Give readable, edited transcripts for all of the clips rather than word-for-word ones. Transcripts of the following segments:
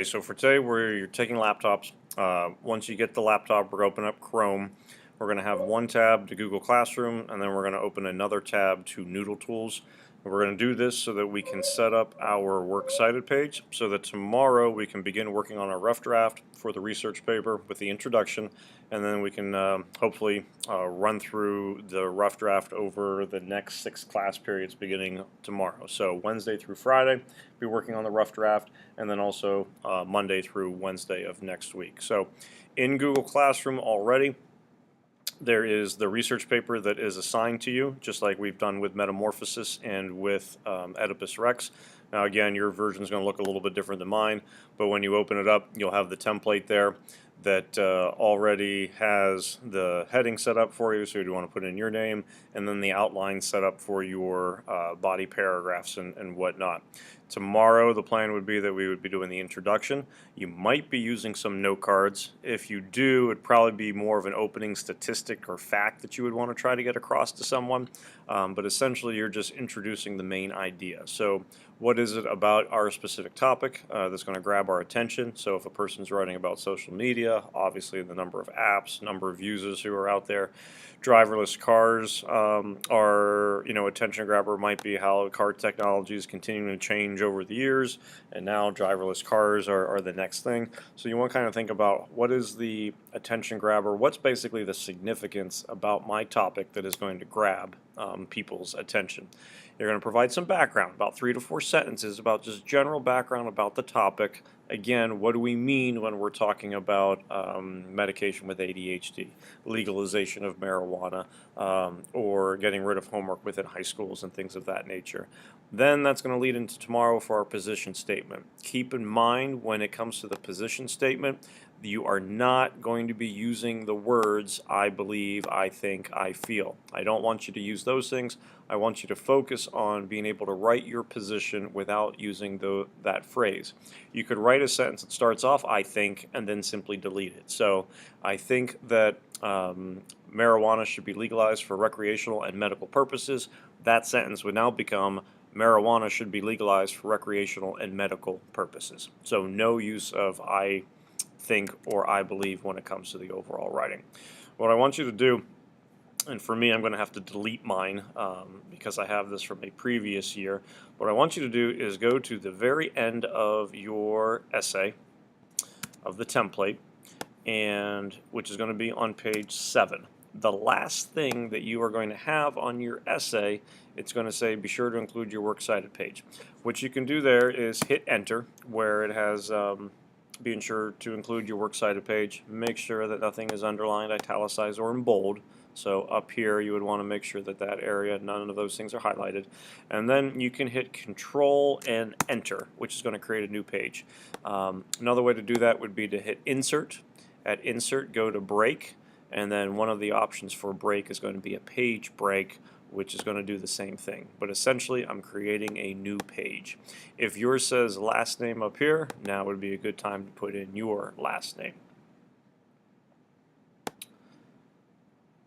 So for today, you're taking laptops. Once you get the laptop, we're going to open up Chrome. We're going to have one tab to Google Classroom, and then we're going to open another tab to Noodle Tools. And we're going to do this so that we can set up our works cited page so that tomorrow we can begin working on a rough draft for the research paper with the introduction, and then we can hopefully run through the rough draft over the next 6 class periods beginning tomorrow. So Wednesday through Friday, be working on the rough draft, and then also Monday through Wednesday of next week. So in Google Classroom already, there is the research paper that is assigned to you, just like we've done with Metamorphosis and with Oedipus Rex. Now again, your version is going to look a little bit different than mine, but when you open it up, you'll have the template there that already has the heading set up for you, so you want to put in your name, and then the outline set up for your body paragraphs and whatnot. Tomorrow, the plan would be that we would be doing the introduction. You might be using some note cards. If you do, it'd probably be more of an opening statistic or fact that you would want to try to get across to someone. But essentially, you're just introducing the main idea. So what is it about our specific topic that's going to grab our attention? So if a person's writing about social media, obviously the number of apps, number of users who are out there. Driverless cars are, attention grabber might be how car technology is continuing to change over the years, and now driverless cars are the next thing. So you want to kind of think about what is the attention grabber, what's basically the significance about my topic that is going to grab people's attention. You're going to provide some background, about 3 to 4 sentences about just general background about the topic. Again, what do we mean when we're talking about medication with ADHD, legalization of marijuana, or getting rid of homework within high schools and things of that nature. Then that's going to lead into tomorrow for our position statement. Keep in mind when it comes to the position statement, you are not going to be using the words I believe, I think, I feel. I don't want you to use those things. I want you to focus on being able to write your position without using that phrase. You could write a sentence that starts off, I think, and then simply delete it. So I think that marijuana should be legalized for recreational and medical purposes. That sentence would now become, marijuana should be legalized for recreational and medical purposes. So no use of I think or I believe when it comes to the overall writing. What I want you to do, and for me I'm going to have to delete mine because I have this from a previous year. What I want you to do is go to the very end of your essay, of the template, and which is going to be on page 7. The last thing that you are going to have on your essay, it's going to say be sure to include your works cited page. What you can do there is hit enter where it has being sure to include your works cited page. Make sure that nothing is underlined, italicized, or in bold. So up here you would want to make sure that that area, none of those things are highlighted. And then you can hit Control and Enter, which is going to create a new page. Another way to do that would be to hit Insert. At Insert, go to Break, and then one of the options for break is going to be a page break, which is going to do the same thing. But essentially, I'm creating a new page. If yours says last name up here, now would be a good time to put in your last name.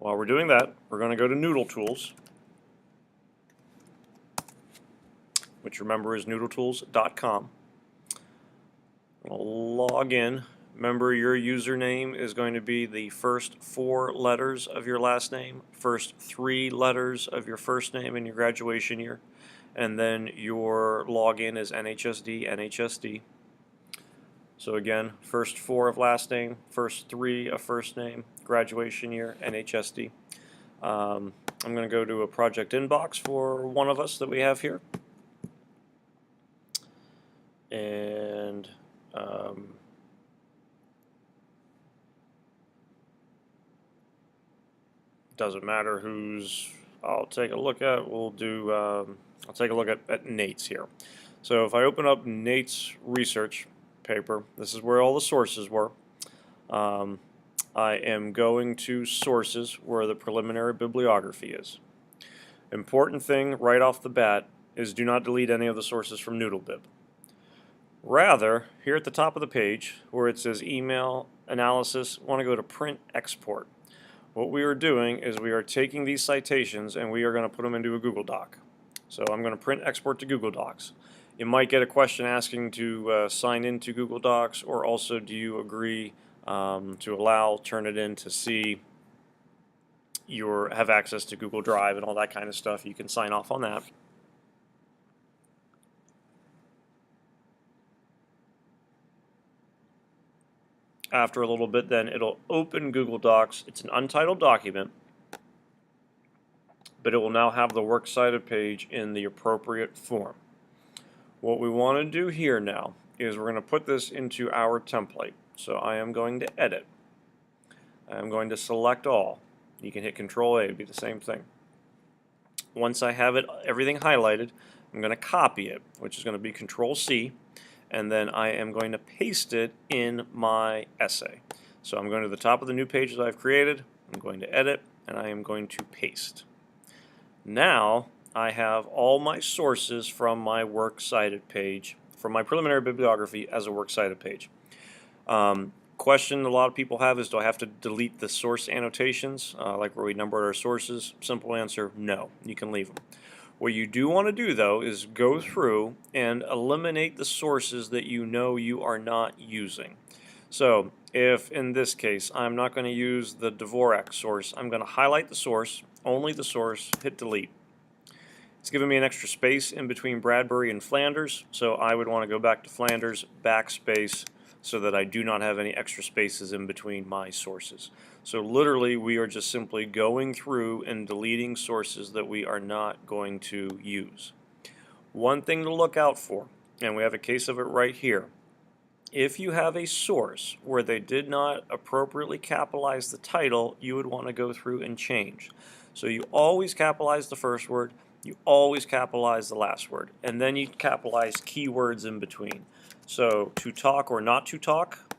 While we're doing that, we're going to go to Noodle Tools, which remember is noodletools.com. Log in. Remember, your username is going to be the first 4 letters of your last name, first 3 letters of your first name in your graduation year, and then your login is NHSD, NHSD. So again, first 4 of last name, first 3 of first name, graduation year, NHSD. I'm going to go to a project inbox for one of us that we have here. And doesn't matter who's I'll take a look at. We'll do I'll take a look at Nate's here. So if I open up Nate's research paper, this is where all the sources were. I am going to sources where the preliminary bibliography is. Important thing right off the bat is do not delete any of the sources from NoodleBib. Rather, here at the top of the page where it says email analysis, want to go to print export. What we are doing is we are taking these citations and we are going to put them into a Google Doc. So I'm going to print export to Google Docs. You might get a question asking to sign into Google Docs, or also do you agree to allow Turnitin to see have access to Google Drive and all that kind of stuff. You can sign off on that. After a little bit, then it'll open Google Docs. It's an untitled document, but it will now have the works cited page in the appropriate form. What we want to do here now is we're going to put this into our template. So I am going to edit. I am going to select all. You can hit Control A, it'd be the same thing. Once I have everything highlighted, I'm going to copy it, which is going to be Control C, and then I am going to paste it in my essay. So I'm going to the top of the new page that I've created, I'm going to edit, and I am going to paste. Now I have all my sources from my works cited page, from my preliminary bibliography as a works cited page. Question a lot of people have is, do I have to delete the source annotations, like where we numbered our sources? Simple answer, no. You can leave them. What you do want to do, though, is go through and eliminate the sources that you know you are not using. So if, in this case, I'm not going to use the Dvorak source, I'm going to highlight the source, only the source, hit delete. It's giving me an extra space in between Bradbury and Flanders, so I would want to go back to Flanders, backspace, so that I do not have any extra spaces in between my sources. So literally we are just simply going through and deleting sources that we are not going to use. One thing to look out for, and we have a case of it right here. If you have a source where they did not appropriately capitalize the title, you would want to go through and change. So you always capitalize the first word, you always capitalize the last word, and then you capitalize keywords in between. So, to talk or not to talk,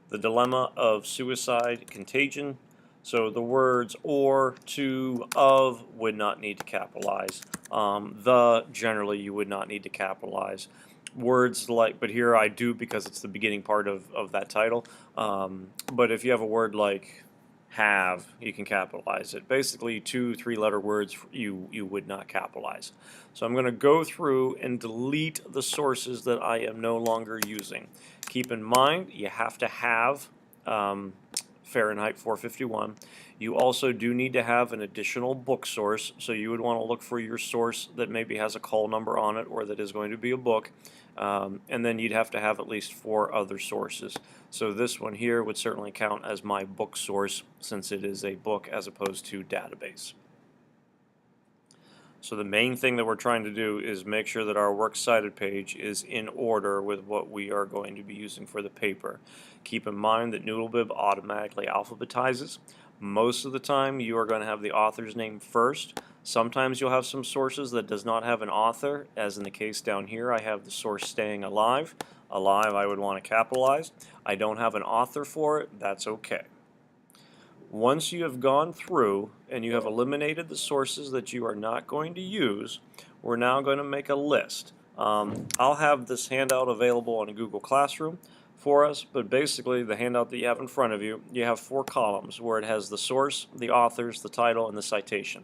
the dilemma of suicide, contagion. So the words or, to, of would not need to capitalize. The, generally, you would not need to capitalize. Words like, but here I do because it's the beginning part of that title. But if you have a word like have, you can capitalize it. Basically, 2 3-letter words you would not capitalize. So I'm going to go through and delete the sources that I am no longer using. Keep in mind, you have to have Fahrenheit 451. You also do need to have an additional book source, so you would want to look for your source that maybe has a call number on it or that is going to be a book. And then you'd have to have at least 4 other sources. So this one here would certainly count as my book source since it is a book as opposed to database. So the main thing that we're trying to do is make sure that our works cited page is in order with what we are going to be using for the paper. Keep in mind that NoodleBib automatically alphabetizes. Most of the time you are going to have the author's name first. Sometimes you'll have some sources that does not have an author, as in the case down here I have the source Staying Alive. Alive I would want to capitalize. I don't have an author for it, that's okay. Once you have gone through and you have eliminated the sources that you are not going to use, we're now going to make a list. I'll have this handout available on a Google Classroom for us, but basically the handout that you have in front of you, you have 4 columns where it has the source, the authors, the title, and the citation.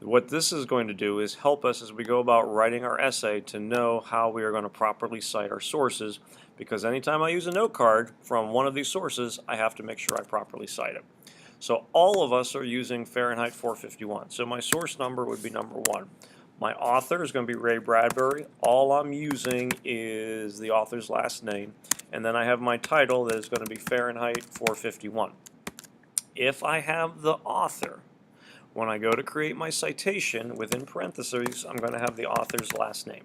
What this is going to do is help us as we go about writing our essay to know how we are going to properly cite our sources, because anytime I use a note card from one of these sources, I have to make sure I properly cite it. So all of us are using Fahrenheit 451. So my source number would be number 1. My author is going to be Ray Bradbury. All I'm using is the author's last name. And then I have my title that is going to be Fahrenheit 451. If I have the author, when I go to create my citation, within parentheses, I'm going to have the author's last name.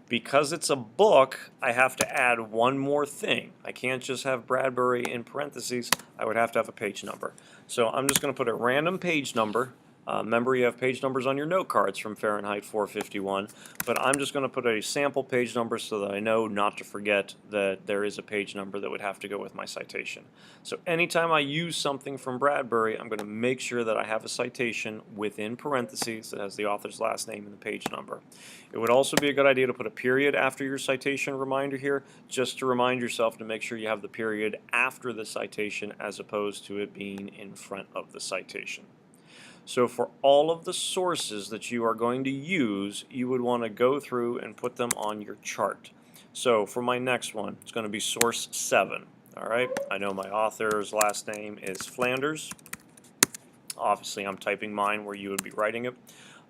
Because it's a book, I have to add one more thing. I can't just have Bradbury in parentheses. I would have to have a page number. So I'm just going to put a random page number. Remember, you have page numbers on your note cards from Fahrenheit 451, but I'm just going to put a sample page number so that I know not to forget that there is a page number that would have to go with my citation. So anytime I use something from Bradbury, I'm going to make sure that I have a citation within parentheses that has the author's last name and the page number. It would also be a good idea to put a period after your citation reminder here, just to remind yourself to make sure you have the period after the citation as opposed to it being in front of the citation. So for all of the sources that you are going to use, you would want to go through and put them on your chart. So for my next one, it's going to be source 7. All right, I know my author's last name is Flanders. Obviously, I'm typing mine where you would be writing it.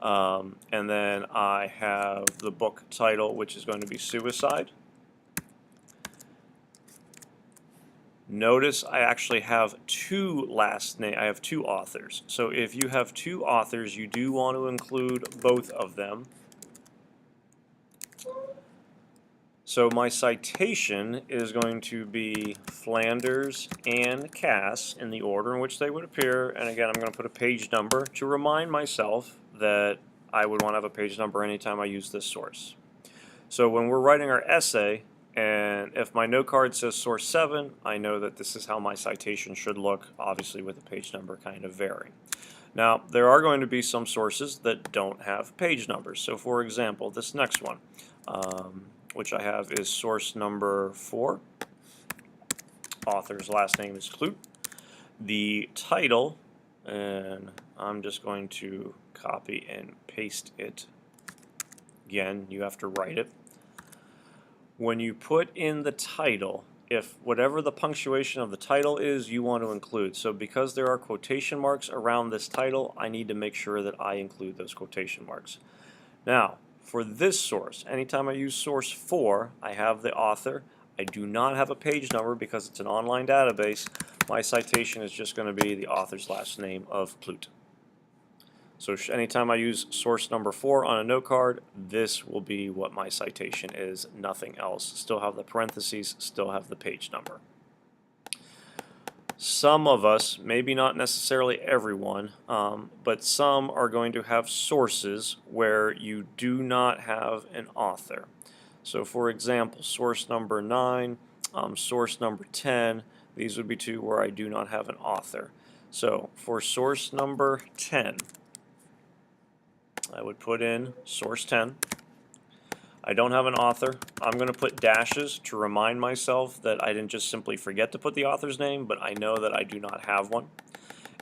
And then I have the book title, which is going to be Suicide. Notice I actually have two I have two authors. So if you have two authors, you do want to include both of them. So my citation is going to be Flanders and Cass in the order in which they would appear. And again, I'm going to put a page number to remind myself that I would want to have a page number anytime I use this source. So when we're writing our essay, and if my note card says source 7, I know that this is how my citation should look, obviously with the page number kind of varying. Now, there are going to be some sources that don't have page numbers. So for example, this next one, which I have is source number 4. Author's last name is Clute. The title, and I'm just going to copy and paste it. Again, you have to write it. When you put in the title, if whatever the punctuation of the title is, you want to include. So because there are quotation marks around this title, I need to make sure that I include those quotation marks. Now, for this source, anytime I use source 4, I have the author. I do not have a page number because it's an online database. My citation is just going to be the author's last name of Clute. So anytime I use source number 4 on a note card, this will be what my citation is, nothing else. Still have the parentheses, still have the page number. Some of us, maybe not necessarily everyone, but some are going to have sources where you do not have an author. So for example, source number 9, source number 10, these would be two where I do not have an author. So for source number 10, I would put in source 10. I don't have an author. I'm going to put dashes to remind myself that I didn't just simply forget to put the author's name, but I know that I do not have one.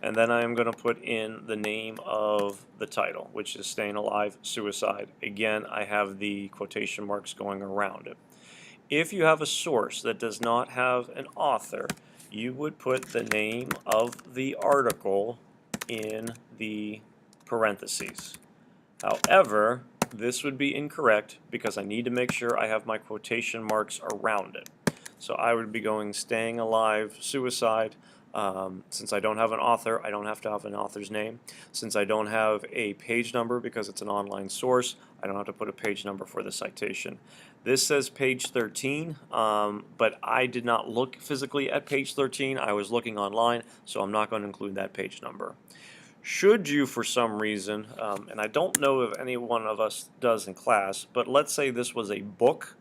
And then I am going to put in the name of the title, which is Staying Alive, Suicide. Again, I have the quotation marks going around it. If you have a source that does not have an author, you would put the name of the article in the parentheses. However, this would be incorrect because I need to make sure I have my quotation marks around it. So I would be going Staying Alive, Suicide. Since I don't have an author, I don't have to have an author's name. Since I don't have a page number because it's an online source, I don't have to put a page number for the citation. This says page 13, but I did not look physically at page 13. I was looking online, so I'm not going to include that page number. Should you, for some reason, and I don't know if any one of us does in class, but let's say this was a book,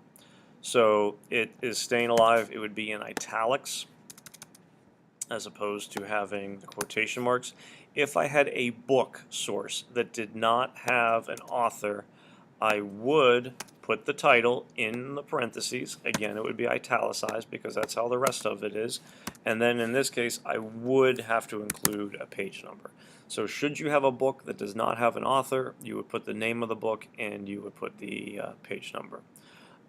so it is Staying Alive, it would be in italics as opposed to having the quotation marks. If I had a book source that did not have an author, I would put the title in the parentheses. Again, it would be italicized because that's how the rest of it is. And then in this case, I would have to include a page number. So should you have a book that does not have an author, you would put the name of the book and you would put the page number.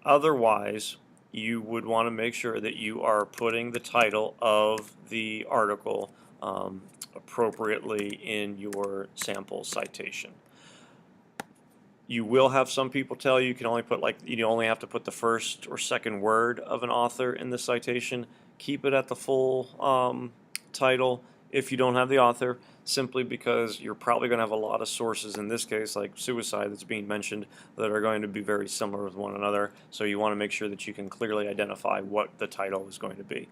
Otherwise, you would want to make sure that you are putting the title of the article appropriately in your sample citation. You will have some people tell you can only put you only have to put the first or second word of an author in the citation. Keep it at the full title if you don't have the author, simply because you're probably going to have a lot of sources, in this case like suicide that's being mentioned, that are going to be very similar with one another, so you want to make sure that you can clearly identify what the title is going to be.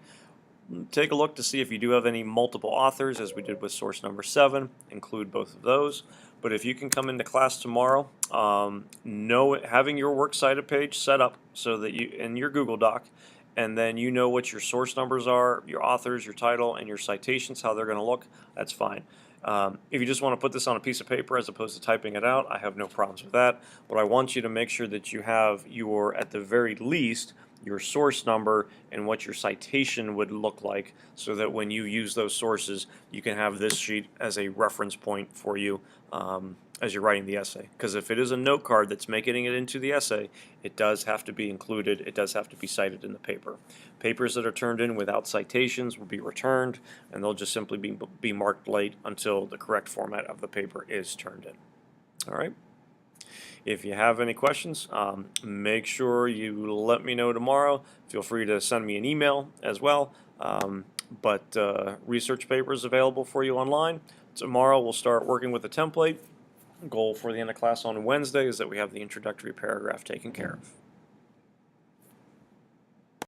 Take a look to see if you do have any multiple authors, as we did with source number 7. Include both of those. But if you can come into class tomorrow, having your works cited page set up so that you in your Google Doc, and then you know what your source numbers are, your authors, your title, and your citations, how they're going to look, that's fine. If you just want to put this on a piece of paper as opposed to typing it out, I have no problems with that. But I want you to make sure that you have at the very least, your source number, and what your citation would look like, so that when you use those sources, you can have this sheet as a reference point for you as you're writing the essay. Because if it is a note card that's making it into the essay, it does have to be included, it does have to be cited in the paper. Papers that are turned in without citations will be returned, and they'll just simply be marked late until the correct format of the paper is turned in. All right. If you have any questions, make sure you let me know tomorrow. Feel free to send me an email as well. But research paper is available for you online. Tomorrow we'll start working with the template. Goal for the end of class on Wednesday is that we have the introductory paragraph taken care of.